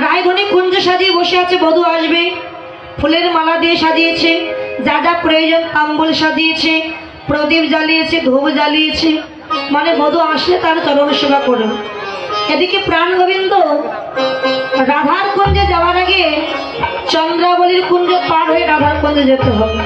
রায়ধনী কুঞ্জ সাজিয়ে বসে আছে, বধূ আসবে, ফুলের মালা দিয়ে সাজিয়েছে, যা যা প্রয়োজন তাম্বুল সাজিয়েছে, প্রদীপ জ্বালিয়েছে, ধূপ জ্বালিয়েছে, মানে বধূ আসলে তার চরণ সেবা করে। এদিকে প্রাণ গোবিন্দ রাধার কুঞ্জে যাওয়ার আগে চন্দ্রাবলীর কুঞ্জ পার হয়ে রাধার কুঞ্জে যেতে হবে।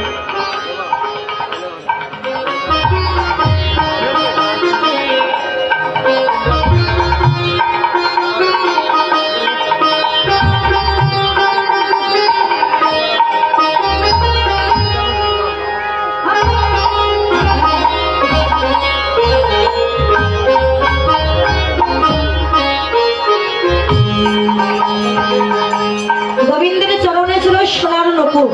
গোবিন্দের চরণে ছিল সোনার নূপুর,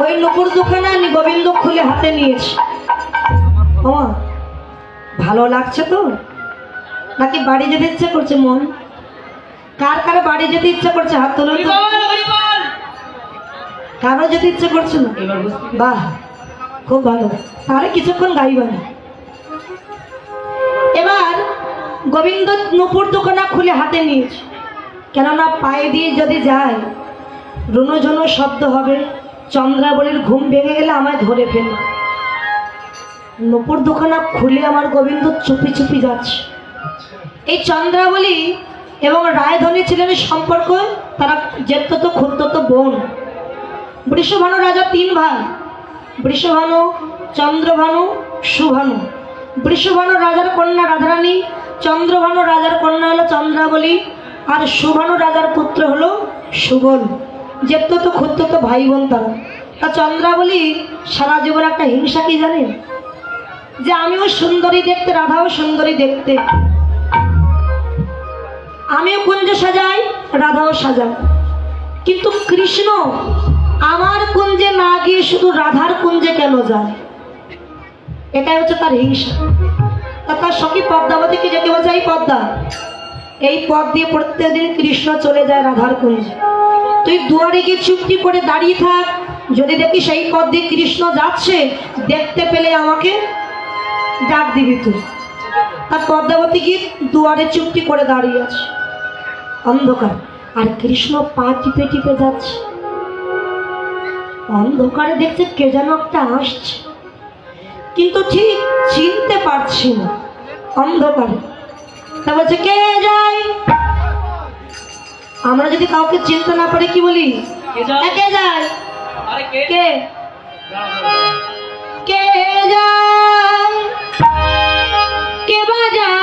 ওই নূপুর দুখানা গোবিন্দ খুলে হাতে নিয়েছে। ভালো লাগছে তো, নাকি বাড়ি যেতে ইচ্ছা করছে? মন কার কার বাড়ি যেতে ইচ্ছা করছে? হাত তোলো। কারো যেতে ইচ্ছা করছে না? বাহ, খুব ভালো, তাহলে কিছুক্ষণ গাইবা না। এবার গোবিন্দ নূপুর দুখানা খুলে হাতে নিয়েছে, কেননা পায়ে দিয়ে যদি যায় রুনো ঝুনো শব্দ হবে, চন্দ্রাবলীর ঘুম ভেঙে গেলে আমায় ধরে ফেলবে। নূপুর দুখানা খুলে আমার গোবিন্দ চুপি চুপি যাচ্ছে। এই চন্দ্রাবলী এবং রায়ধনী ছিলেন সম্পর্ক, তারা জেঠতো খুড়তো বোন। বৃষভানু রাজা তিন ভাই, বৃষভানু, চন্দ্রভানু, সুভানু। বৃষভানু রাজার কন্যা রাধারানী, চন্দ্রভানু রাজার কন্যা হলো চন্দ্রাবলী, আর সুভানু রাজার পুত্র হলো সুবল। জেঠতো খুড়তো ভাই বোন তারা। তা চন্দ্রাবলী সারা জীবন একটা হিংসা কি জানেন, যে আমিও সুন্দরী দেখতে, রাধাও সুন্দরী দেখতে, আমিও কুঞ্জ সাজাই, রাধাও সাজাই, কিন্তু কৃষ্ণ আমার কুঞ্জে না গিয়ে শুধু রাধার কুঞ্জে কেন যায়? এটাই হচ্ছে তার হিংসা। তার সখী পদ্মাবতীকে যেতে বলছে, এই পদ্মা, এই পথ দিয়ে প্রত্যেকদিন কৃষ্ণ চলে যায় রাধার কুঞ্জে, তুই দুয়ারে গিয়ে চুপটি করে দাঁড়িয়ে থাক, যদি দেখি সেই পথ দিয়ে কৃষ্ণ যাচ্ছে, দেখতে পেলে আমাকে ডাক দিবি তুই। আর পদ্মাবতী গিয়ে দুয়ারে চুপটি করে দাঁড়িয়ে আছে, অন্ধকার, আর কৃষ্ণ পা টিপে টিপে যাচ্ছে। অন্ধকারে দেখছে কে যেন একটা আসছে, কিন্তু ঠিক চিনতে পারছি না অন্ধকারে। তা বলছে কে যায়? আমরা যদি কাউকে চিনতে না পারি কি বলি? কে যায়? কে কে যায়? কে বা যায়?